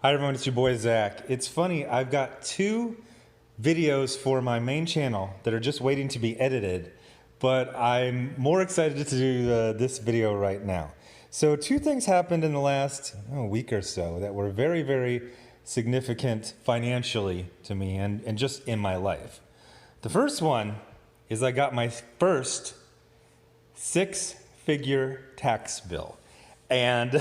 Hi everyone, it's your boy Zach. It's funny, I've got two videos for my main channel that are just waiting to be edited, but I'm more excited to do this video right now. So two things happened in the last week or so that were very, very significant financially to me and just in my life. The first one is I got my first six-figure tax bill. And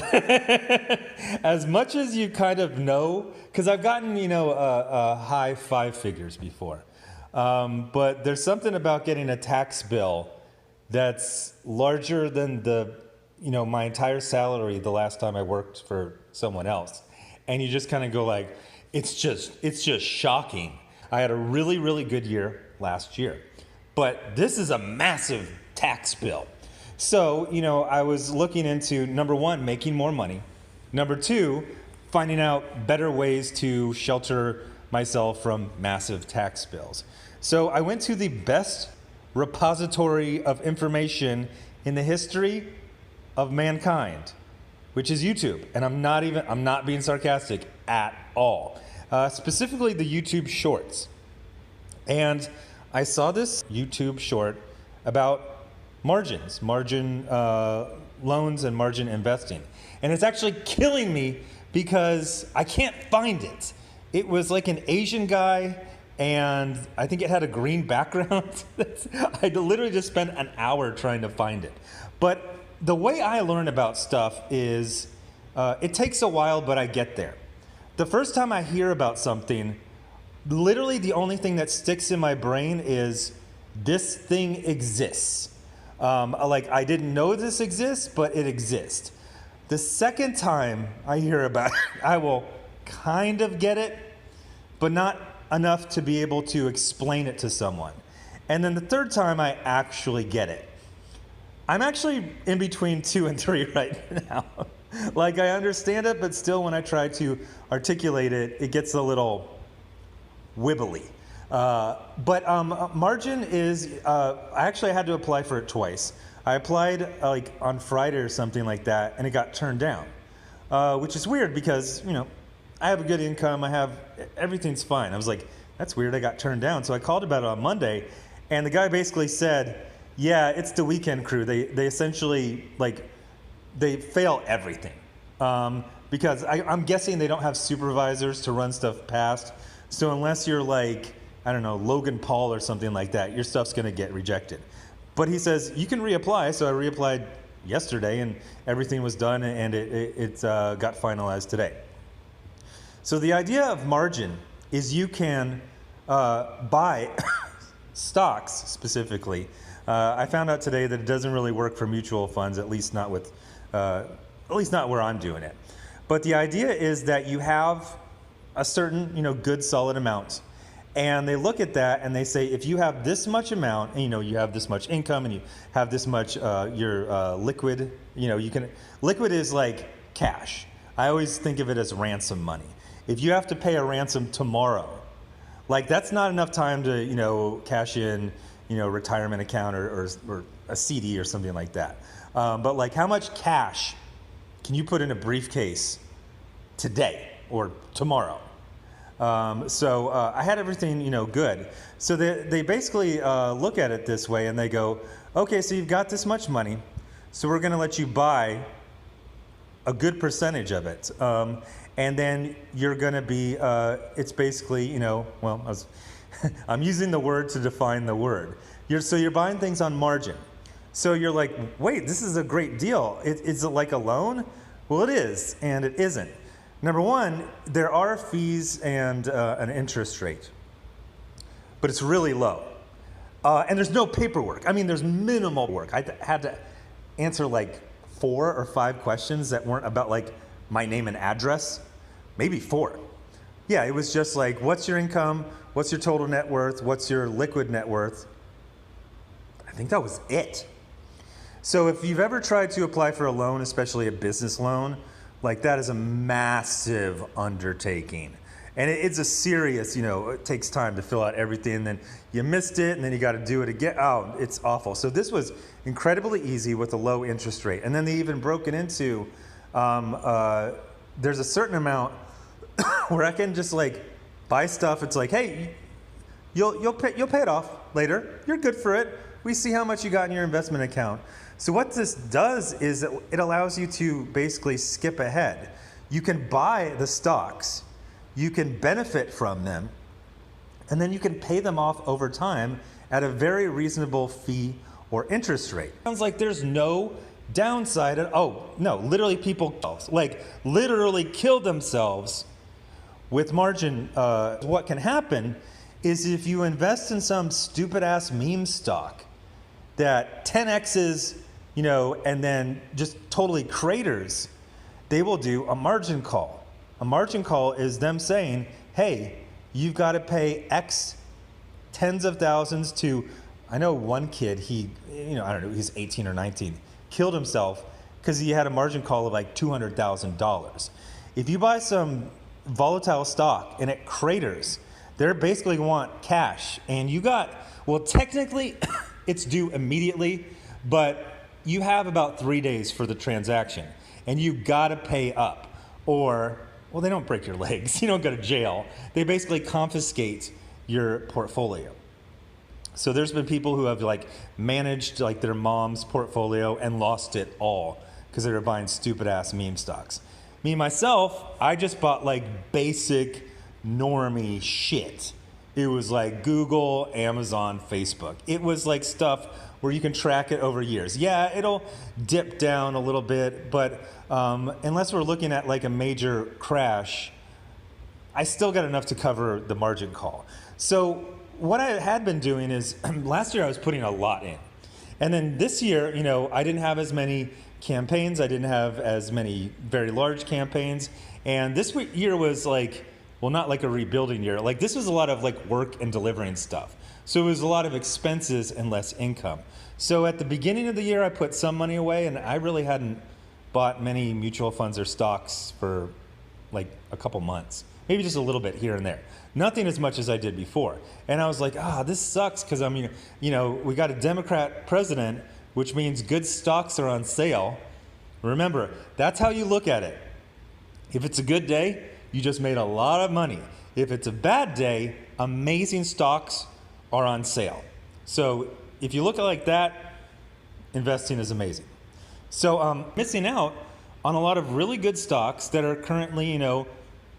as much as you kind of know, because I've gotten, high five figures before, but there's something about getting a tax bill that's larger than my entire salary the last time I worked for someone else. And you just kind of go like, it's just shocking. I had a really, really good year last year, but this is a massive tax bill. So, I was looking into, number one, making more money. Number two, finding out better ways to shelter myself from massive tax bills. So I went to the best repository of information in the history of mankind, which is YouTube. And I'm not being sarcastic at all. Specifically the YouTube Shorts. And I saw this YouTube short about margin loans and margin investing. And it's actually killing me because I can't find it. It was like an Asian guy and I think it had a green background. I literally just spent an hour trying to find it. But the way I learn about stuff is it takes a while, but I get there. The first time I hear about something, literally the only thing that sticks in my brain is this thing exists. I didn't know this exists, but it exists. The second time I hear about it, I will kind of get it, but not enough to be able to explain it to someone. And then the third time I actually get it. I'm actually in between 2 and 3 right now. Like I understand it, but still when I try to articulate it, it gets a little wibbly. But margin is, I actually had to apply for it twice. I applied on Friday or something like that, and it got turned down, which is weird because, I have a good income, everything's fine. I was like, that's weird, I got turned down. So I called about it on Monday, and the guy basically said, yeah, it's the weekend crew. They essentially, they fail everything. Because I'm guessing they don't have supervisors to run stuff past. So unless you're I don't know, Logan Paul or something like that, your stuff's gonna get rejected. But he says, you can reapply, so I reapplied yesterday and everything was done and it got finalized today. So the idea of margin is you can buy stocks specifically. I found out today that it doesn't really work for mutual funds, at least not where I'm doing it. But the idea is that you have a certain, good solid amount. And they look at that and they say, if you have this much amount, and you have this much income and you have this much, your liquid, liquid is like cash. I always think of it as ransom money. If you have to pay a ransom tomorrow, that's not enough time to, cash in, retirement account or a CD or something like that. But how much cash can you put in a briefcase today or tomorrow? So I had everything, good. So they basically look at it this way and they go, okay, so you've got this much money, so we're going to let you buy a good percentage of it. And then you're going to be, it's basically, I'm using the word to define the word. So you're buying things on margin. So you're like, wait, this is a great deal. Is it like a loan? Well, it is, and it isn't. Number one, there are fees and an interest rate, but it's really low. And there's no paperwork. There's minimal work. I had to answer 4 or 5 questions that weren't about my name and address, maybe 4. Yeah, it was just what's your income? What's your total net worth? What's your liquid net worth? I think that was it. So if you've ever tried to apply for a loan, especially a business loan, that is a massive undertaking. And it's a serious, it takes time to fill out everything, and then you missed it, and then you got to do it again. Oh, it's awful. So this was incredibly easy with a low interest rate. And then they even broke it into, there's a certain amount where I can just like buy stuff. It's like, hey, you'll pay it off later. You're good for it. We see how much you got in your investment account. So what this does is it allows you to basically skip ahead. You can buy the stocks, you can benefit from them, and then you can pay them off over time at a very reasonable fee or interest rate. Sounds like there's no downside at oh no, literally people like literally kill themselves with margin. What can happen is if you invest in some stupid ass meme stock that 10x's, you know, and then just totally craters, they will do a margin call. A margin call is them saying, hey, you've got to pay X tens of thousands to, I know one kid, he, you know, I don't know, he's 18 or 19, killed himself because he had a margin call of like $200,000. If you buy some volatile stock and it craters, they're basically want cash. And you got, well, technically it's due immediately, but you have about 3 days for the transaction and you gotta pay up, or, well, they don't break your legs. You don't go to jail. They basically confiscate your portfolio. So there's been people who have like managed like their mom's portfolio and lost it all because they were buying stupid ass meme stocks. Me, myself, I just bought like basic normie shit. It was like Google, Amazon, Facebook. It was like stuff where you can track it over years. Yeah, it'll dip down a little bit, but unless we're looking at like a major crash, I still got enough to cover the margin call. So what I had been doing is last year I was putting a lot in. And then this year, you know, I didn't have as many campaigns. I didn't have as many very large campaigns. And this year was like, well, not like a rebuilding year. Like this was a lot of like work and delivering stuff. So it was a lot of expenses and less income. So at the beginning of the year, I put some money away and I really hadn't bought many mutual funds or stocks for like a couple months, maybe just a little bit here and there. Nothing as much as I did before. And I was like, this sucks because I mean, you know, we got a Democrat president, which means good stocks are on sale. Remember, that's how you look at it. If it's a good day, you just made a lot of money. If it's a bad day, amazing stocks are on sale. So if you look at it like that, investing is amazing. So missing out on a lot of really good stocks that are currently, you know,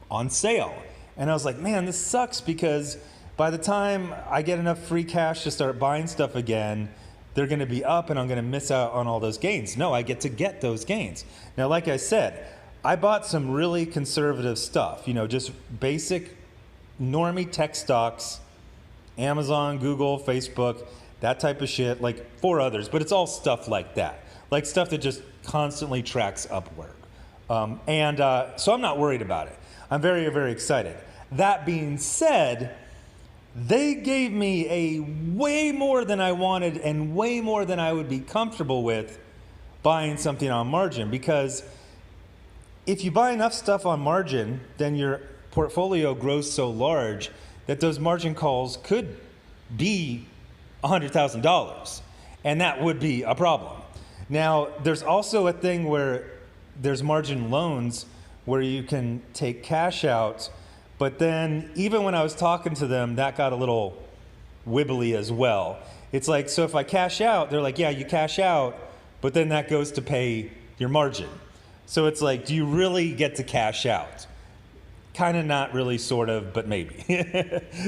on sale. And I was like, man, this sucks because by the time I get enough free cash to start buying stuff again, they're gonna be up and I'm gonna miss out on all those gains. No, I get to get those gains. Now, like I said, I bought some really conservative stuff, you know, just basic normie tech stocks, Amazon, Google, Facebook, that type of shit, like 4 others, but it's all stuff like that. Like stuff that just constantly tracks upward. So I'm not worried about it. I'm very, very excited. That being said, they gave me a way more than I wanted and way more than I would be comfortable with buying something on margin, because if you buy enough stuff on margin, then your portfolio grows so large that those margin calls could be $100,000, and that would be a problem. Now, there's also a thing where there's margin loans where you can take cash out, but then even when I was talking to them, that got a little wibbly as well. It's like, so if I cash out, they're like, yeah, you cash out, but then that goes to pay your margin. So it's like, do you really get to cash out? Kind of, not really, sort of, but maybe.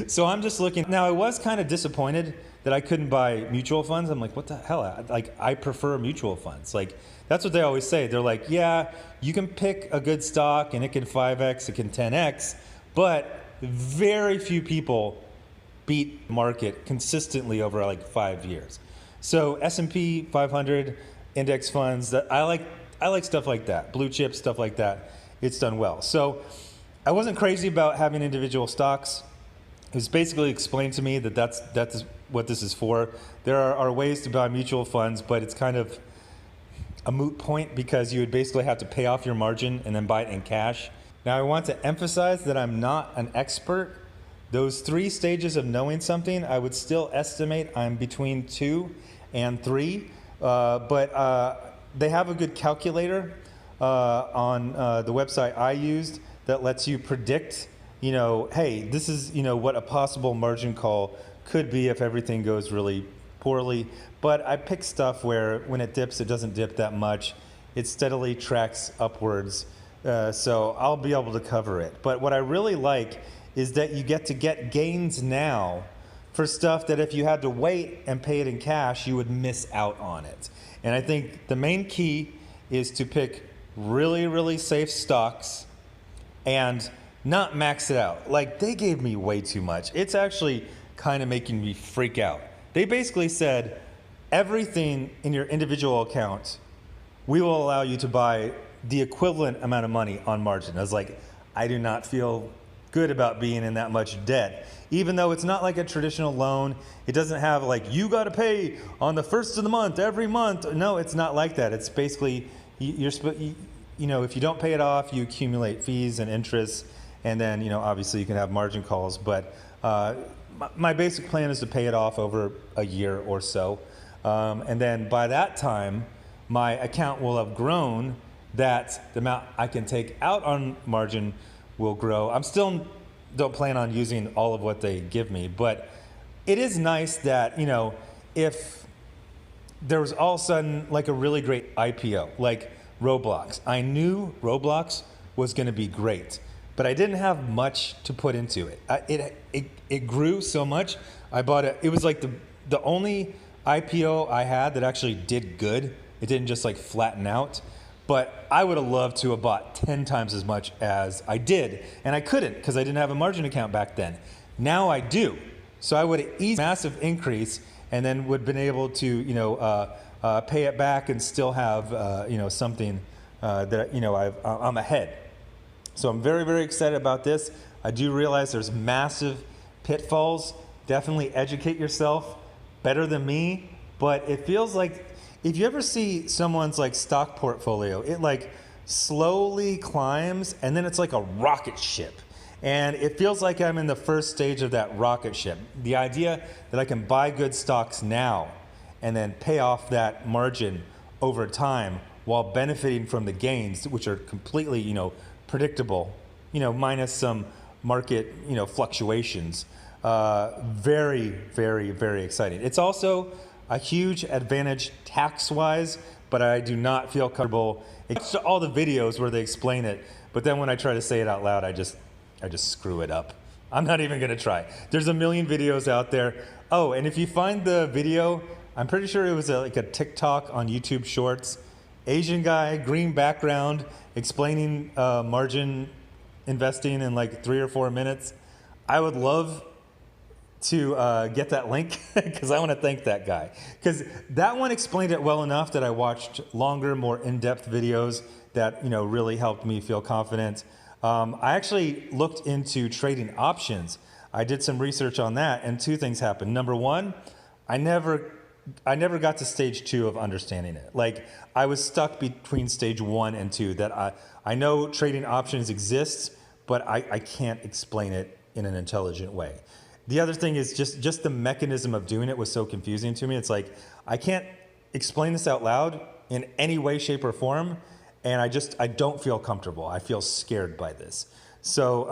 So I'm just looking. Now, I was kind of disappointed that I couldn't buy mutual funds. I'm like, what the hell? Like, I prefer mutual funds. Like, that's what they always say. They're like, yeah, you can pick a good stock and it can 5x, it can 10x, but very few people beat market consistently over like 5 years. So S&P 500 index funds, that I like stuff like that, blue chip stuff like that. It's done well. So I wasn't crazy about having individual stocks. It was basically explained to me that that's what this is for. There are ways to buy mutual funds, but it's kind of a moot point because you would basically have to pay off your margin and then buy it in cash. Now, I want to emphasize that I'm not an expert. Those 3 stages of knowing something, I would still estimate I'm between 2 and 3, but they have a good calculator on the website I used that lets you predict, hey, this is, what a possible margin call could be if everything goes really poorly. But I pick stuff where when it dips, it doesn't dip that much. It steadily tracks upwards. So I'll be able to cover it. But what I really like is that you get to get gains now for stuff that if you had to wait and pay it in cash, you would miss out on it. And I think the main key is to pick really, really safe stocks and not max it out. Like, they gave me way too much. It's actually kind of making me freak out. They basically said, everything in your individual account, we will allow you to buy the equivalent amount of money on margin. I was like, I do not feel good about being in that much debt. Even though it's not like a traditional loan, it doesn't have like, you got to pay on the first of the month every month. No, it's not like that. It's basically, if you don't pay it off, you accumulate fees and interest, and then, obviously you can have margin calls. But my basic plan is to pay it off over a year or so. And then by that time, my account will have grown, that the amount I can take out on margin will grow. I'm still don't plan on using all of what they give me, but it is nice that, if there was all of a sudden like a really great IPO, like Roblox. I knew Roblox was going to be great, but I didn't have much to put into it. It grew so much. I bought it. It was like the only IPO I had that actually did good. It didn't just like flatten out. But I would have loved to have bought 10 times as much as I did. And I couldn't because I didn't have a margin account back then. Now I do. So I would have eased a massive increase and then would have been able to, pay it back and still have, something that, I'm ahead. So I'm very, very excited about this. I do realize there's massive pitfalls. Definitely educate yourself better than me. But it feels like, if you ever see someone's like stock portfolio, it like slowly climbs and then it's like a rocket ship. And it feels like I'm in the first stage of that rocket ship. The idea that I can buy good stocks now and then pay off that margin over time while benefiting from the gains, which are completely, predictable, minus some market, fluctuations. Very, very, very exciting. It's also a huge advantage tax-wise, but I do not feel comfortable. It's all the videos where they explain it, but then when I try to say it out loud, I just screw it up. I'm not even gonna try. There's a million videos out there. Oh, and if you find the video, I'm pretty sure it was like a TikTok on YouTube Shorts. Asian guy, green background, explaining margin investing in like 3 or 4 minutes. I would love to get that link because I want to thank that guy, because that one explained it well enough that I watched longer, more in-depth videos that really helped me feel confident. I actually looked into trading options. I did some research on that, and 2 things happened. Number 1, I never got to stage 2 of understanding it. Like, I was stuck between stage 1 and 2. That I know trading options exists, but I can't explain it in an intelligent way. The other thing is just the mechanism of doing it was so confusing to me. It's like, I can't explain this out loud in any way, shape, or form, and I don't feel comfortable. I feel scared by this. So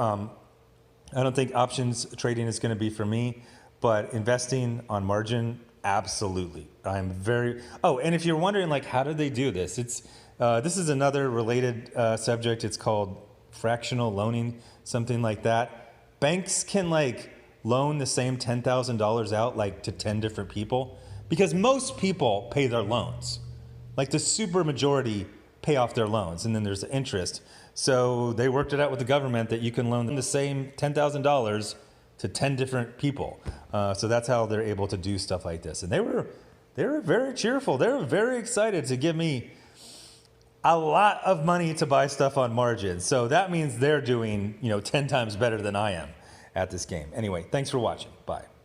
I don't think options trading is going to be for me, but investing on margin, absolutely. I'm very... Oh, and if you're wondering, like, how do they do this? This is another related subject. It's called fractional loaning, something like that. Banks can, like, loan the same $10,000 out like to 10 different people, because most people pay their loans. Like, the super majority pay off their loans, and then there's the interest. So they worked it out with the government that you can loan them the same $10,000 to 10 different people. So that's how they're able to do stuff like this. And they were very cheerful. They were very excited to give me a lot of money to buy stuff on margin. So that means they're doing 10 times better than I am at this game. Anyway, thanks for watching. Bye.